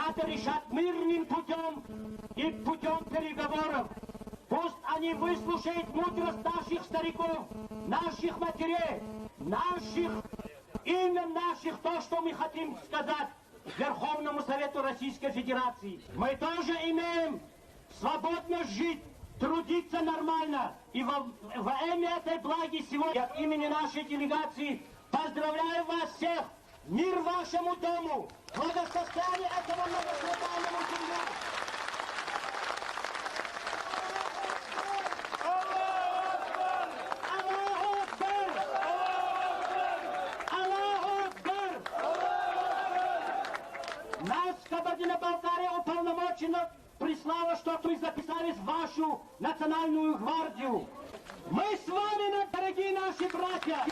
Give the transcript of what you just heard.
надо решать мирным путем и путем переговоров. Пусть они выслушают мудрость наших стариков, наших матерей, именно наших, то, что мы хотим сказать Верховному Совету Российской Федерации. Мы тоже имеем свободно жить, трудиться нормально. И во имя этой благи сегодня от имени нашей делегации поздравляю вас всех! Мир вашему дому! Благосостояние этого многословного семью! Нас, Кабардино-Балкария, уполномочено прислала, что мы записались в вашу национальную гвардию. Мы с вами, дорогие наши братья!